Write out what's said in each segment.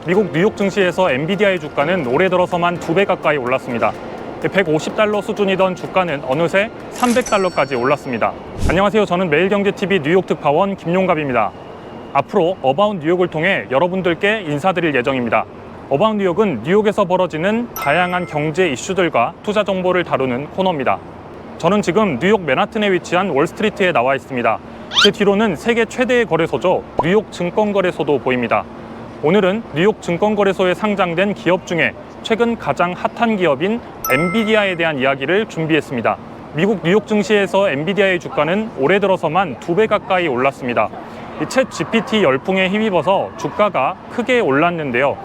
미국 뉴욕 증시에서 엔비디아의 주가는 올해 들어서만 2배 가까이 올랐습니다. 150달러 수준이던 주가는 어느새 300달러까지 올랐습니다. 안녕하세요. 저는 매일경제TV 뉴욕 특파원 김용갑입니다. 앞으로 어바웃 뉴욕을 통해 여러분들께 인사드릴 예정입니다. 어바웃 뉴욕은 뉴욕에서 벌어지는 다양한 경제 이슈들과 투자 정보를 다루는 코너입니다. 저는 지금 뉴욕 맨하튼에 위치한 월스트리트에 나와 있습니다. 제 뒤로는 세계 최대의 거래소죠. 뉴욕 증권거래소도 보입니다. 오늘은 뉴욕 증권거래소에 상장된 기업 중에 최근 가장 핫한 기업인 엔비디아에 대한 이야기를 준비했습니다. 미국 뉴욕 증시에서 엔비디아의 주가는 올해 들어서만 2배 가까이 올랐습니다. 이 챗 GPT 열풍에 힘입어서 주가가 크게 올랐는데요.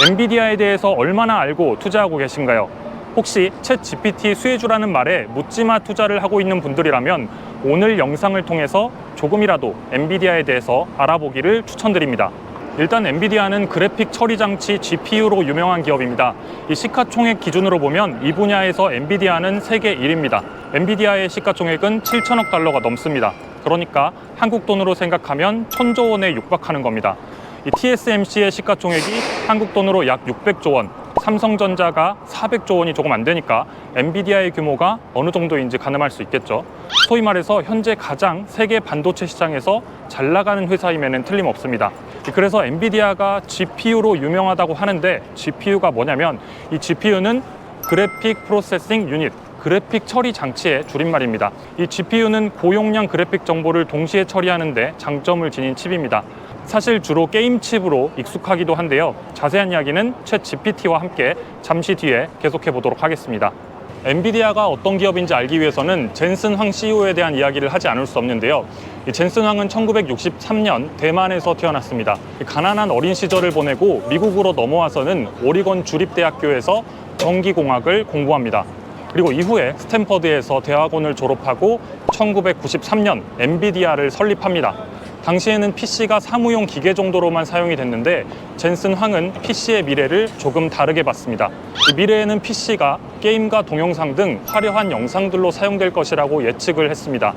엔비디아에 대해서 얼마나 알고 투자하고 계신가요? 혹시 챗 GPT 수혜주라는 말에 묻지마 투자를 하고 있는 분들이라면 오늘 영상을 통해서 조금이라도 엔비디아에 대해서 알아보기를 추천드립니다. 일단 엔비디아는 그래픽 처리 장치 GPU로 유명한 기업입니다. 이 시가총액 기준으로 보면 이 분야에서 엔비디아는 세계 1위입니다. 엔비디아의 시가총액은 7천억 달러가 넘습니다. 그러니까 한국 돈으로 생각하면 1000조 원에 육박하는 겁니다. 이 TSMC의 시가총액이 한국 돈으로 약 600조 원, 삼성전자가 400조 원이 조금 안 되니까 엔비디아의 규모가 어느 정도인지 가늠할 수 있겠죠. 소위 말해서 현재 가장 세계 반도체 시장에서 잘 나가는 회사임에는 틀림없습니다. 그래서 엔비디아가 GPU로 유명하다고 하는데 GPU가 뭐냐면 이 GPU는 그래픽 프로세싱 유닛, 그래픽 처리 장치의 줄임말입니다. 이 GPU는 고용량 그래픽 정보를 동시에 처리하는 데 장점을 지닌 칩입니다. 사실 주로 게임 칩으로 익숙하기도 한데요. 자세한 이야기는 챗 GPT와 함께 잠시 뒤에 계속해 보도록 하겠습니다. 엔비디아가 어떤 기업인지 알기 위해서는 젠슨 황 CEO에 대한 이야기를 하지 않을 수 없는데요. 이 젠슨 황은 1963년 대만에서 태어났습니다. 가난한 어린 시절을 보내고 미국으로 넘어와서는 오리건 주립대학교에서 전기공학을 공부합니다. 그리고 이후에 스탠퍼드에서 대학원을 졸업하고 1993년 엔비디아를 설립합니다. 당시에는 PC가 사무용 기계 정도로만 사용이 됐는데 젠슨 황은 PC의 미래를 조금 다르게 봤습니다. 이 미래에는 PC가 게임과 동영상 등 화려한 영상들로 사용될 것이라고 예측을 했습니다.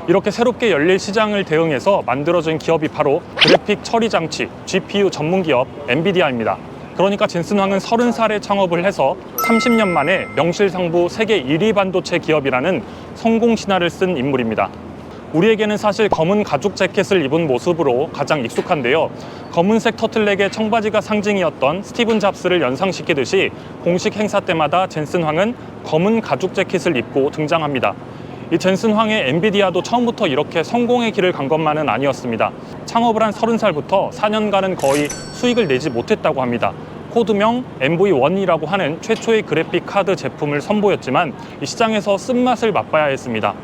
이렇게 새롭게 열릴 시장을 대응해서 만들어진 기업이 바로 그래픽 처리 장치 GPU 전문 기업 엔비디아입니다. 그러니까 젠슨 황은 30살에 창업을 해서 30년 만에 명실상부 세계 1위 반도체 기업이라는 성공 신화를 쓴 인물입니다. 우리에게는 사실 검은 가죽 재킷을 입은 모습으로 가장 익숙한데요. 검은색 터틀넥의 청바지가 상징이었던 스티븐 잡스를 연상시키듯이 공식 행사 때마다 젠슨 황은 검은 가죽 재킷을 입고 등장합니다. 이 젠슨 황의 엔비디아도 처음부터 이렇게 성공의 길을 간 것만은 아니었습니다. 창업을 한 30살부터 4년간은 거의 수익을 내지 못했다고 합니다. 코드명 MV1이라고 하는 최초의 그래픽 카드 제품을 선보였지만 이 시장에서 쓴맛을 맛봐야 했습니다.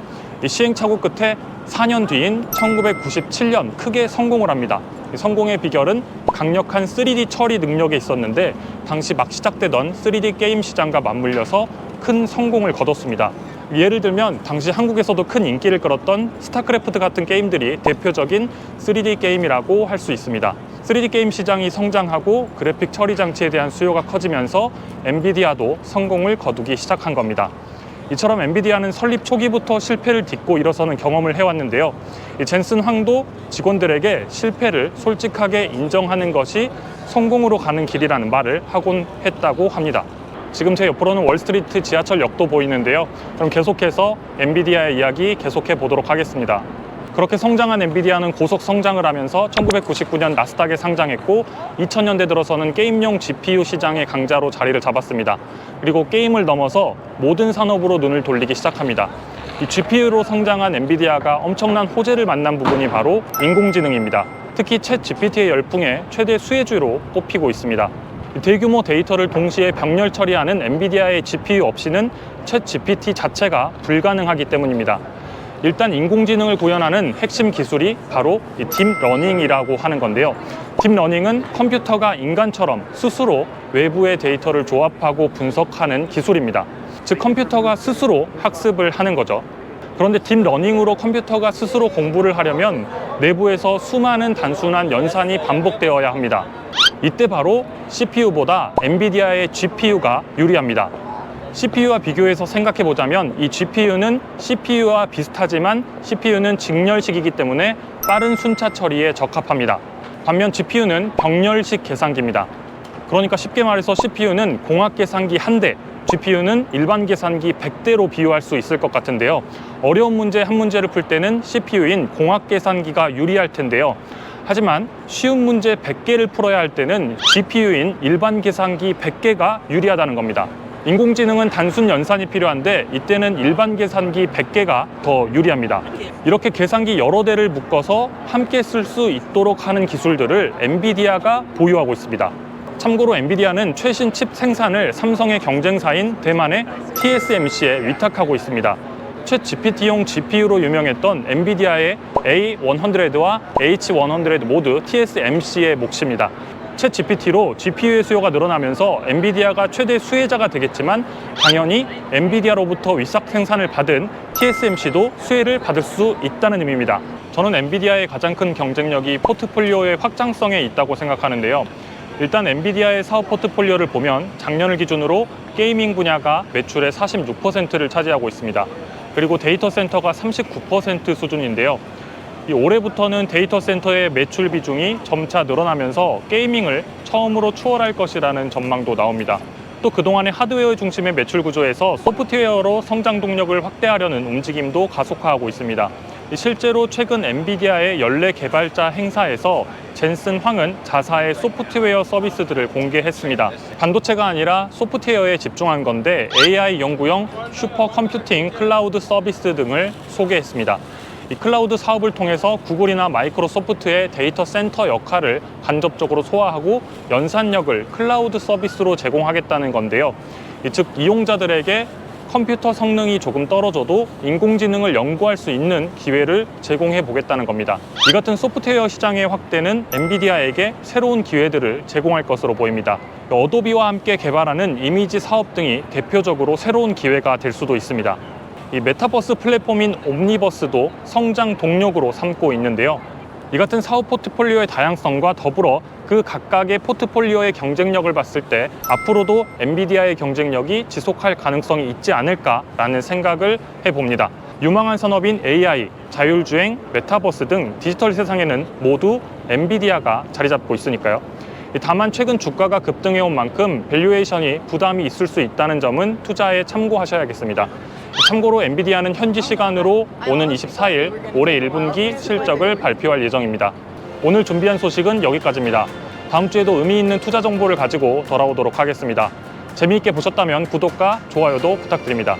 이 시행착오 끝에 4년 뒤인 1997년 크게 성공을 합니다. 이 성공의 비결은 강력한 3D 처리 능력에 있었는데 당시 막 시작되던 3D 게임 시장과 맞물려서 큰 성공을 거뒀습니다. 예를 들면 당시 한국에서도 큰 인기를 끌었던 스타크래프트 같은 게임들이 대표적인 3D 게임이라고 할 수 있습니다. 3D 게임 시장이 성장하고 그래픽 처리 장치에 대한 수요가 커지면서 엔비디아도 성공을 거두기 시작한 겁니다. 이처럼 엔비디아는 설립 초기부터 실패를 딛고 일어서는 경험을 해왔는데요. 이 젠슨 황도 직원들에게 실패를 솔직하게 인정하는 것이 성공으로 가는 길이라는 말을 하곤 했다고 합니다. 지금 제 옆으로는 월스트리트 지하철역도 보이는데요. 그럼 계속해서 엔비디아의 이야기 계속해 보도록 하겠습니다. 그렇게 성장한 엔비디아는 고속 성장을 하면서 1999년 나스닥에 상장했고 2000년대 들어서는 게임용 GPU 시장의 강자로 자리를 잡았습니다. 그리고 게임을 넘어서 모든 산업으로 눈을 돌리기 시작합니다. 이 GPU로 성장한 엔비디아가 엄청난 호재를 만난 부분이 바로 인공지능입니다. 특히 챗 GPT의 열풍에 최대 수혜주로 꼽히고 있습니다. 대규모 데이터를 동시에 병렬 처리하는 엔비디아의 GPU 없이는 챗 GPT 자체가 불가능하기 때문입니다. 일단 인공지능을 구현하는 핵심 기술이 바로 이 딥러닝이라고 하는 건데요. 딥러닝은 컴퓨터가 인간처럼 스스로 외부의 데이터를 조합하고 분석하는 기술입니다. 즉 컴퓨터가 스스로 학습을 하는 거죠. 그런데 딥러닝으로 컴퓨터가 스스로 공부를 하려면 내부에서 수많은 단순한 연산이 반복되어야 합니다. 이때 바로 CPU보다 엔비디아의 GPU가 유리합니다. CPU와 비교해서 생각해보자면 이 GPU는 CPU와 비슷하지만 CPU는 직렬식이기 때문에 빠른 순차 처리에 적합합니다. 반면 GPU는 병렬식 계산기입니다. 그러니까 쉽게 말해서 CPU는 공학 계산기 1대, GPU는 일반 계산기 100대로 비유할 수 있을 것 같은데요. 어려운 문제 한 문제를 풀 때는 CPU인 공학 계산기가 유리할 텐데요. 하지만 쉬운 문제 100개를 풀어야 할 때는 GPU인 일반 계산기 100개가 유리하다는 겁니다. 인공지능은 단순 연산이 필요한데 이때는 일반 계산기 100개가 더 유리합니다. 이렇게 계산기 여러 대를 묶어서 함께 쓸 수 있도록 하는 기술들을 엔비디아가 보유하고 있습니다. 참고로 엔비디아는 최신 칩 생산을 삼성의 경쟁사인 대만의 TSMC에 위탁하고 있습니다. 챗 GPT용 GPU로 유명했던 엔비디아의 A100와 H100 모두 TSMC의 몫입니다. 챗 GPT로 GPU의 수요가 늘어나면서 엔비디아가 최대 수혜자가 되겠지만 당연히 엔비디아로부터 윗삭 생산을 받은 TSMC도 수혜를 받을 수 있다는 의미입니다. 저는 엔비디아의 가장 큰 경쟁력이 포트폴리오의 확장성에 있다고 생각하는데요. 일단 엔비디아의 사업 포트폴리오를 보면 작년을 기준으로 게이밍 분야가 매출의 46%를 차지하고 있습니다. 그리고 데이터 센터가 39% 수준인데요. 올해부터는 데이터 센터의 매출 비중이 점차 늘어나면서 게이밍을 처음으로 추월할 것이라는 전망도 나옵니다. 또 그동안의 하드웨어 중심의 매출 구조에서 소프트웨어로 성장 동력을 확대하려는 움직임도 가속화하고 있습니다. 실제로 최근 엔비디아의 연례 개발자 행사에서 젠슨 황은 자사의 소프트웨어 서비스들을 공개했습니다. 반도체가 아니라 소프트웨어에 집중한 건데 AI 연구용 슈퍼컴퓨팅 클라우드 서비스 등을 소개했습니다. 이 클라우드 사업을 통해서 구글이나 마이크로소프트의 데이터 센터 역할을 간접적으로 소화하고 연산력을 클라우드 서비스로 제공하겠다는 건데요. 즉 이용자들에게 컴퓨터 성능이 조금 떨어져도 인공지능을 연구할 수 있는 기회를 제공해 보겠다는 겁니다. 이 같은 소프트웨어 시장의 확대는 엔비디아에게 새로운 기회들을 제공할 것으로 보입니다. 어도비와 함께 개발하는 이미지 사업 등이 대표적으로 새로운 기회가 될 수도 있습니다. 이 메타버스 플랫폼인 옴니버스도 성장 동력으로 삼고 있는데요. 이 같은 사업 포트폴리오의 다양성과 더불어 그 각각의 포트폴리오의 경쟁력을 봤을 때 앞으로도 엔비디아의 경쟁력이 지속할 가능성이 있지 않을까라는 생각을 해봅니다. 유망한 산업인 AI, 자율주행, 메타버스 등 디지털 세상에는 모두 엔비디아가 자리 잡고 있으니까요. 다만 최근 주가가 급등해온 만큼 밸류에이션이 부담이 있을 수 있다는 점은 투자에 참고하셔야겠습니다. 참고로 엔비디아는 현지 시간으로 오는 24일 올해 1분기 실적을 발표할 예정입니다. 오늘 준비한 소식은 여기까지입니다. 다음 주에도 의미 있는 투자 정보를 가지고 돌아오도록 하겠습니다. 재미있게 보셨다면 구독과 좋아요도 부탁드립니다.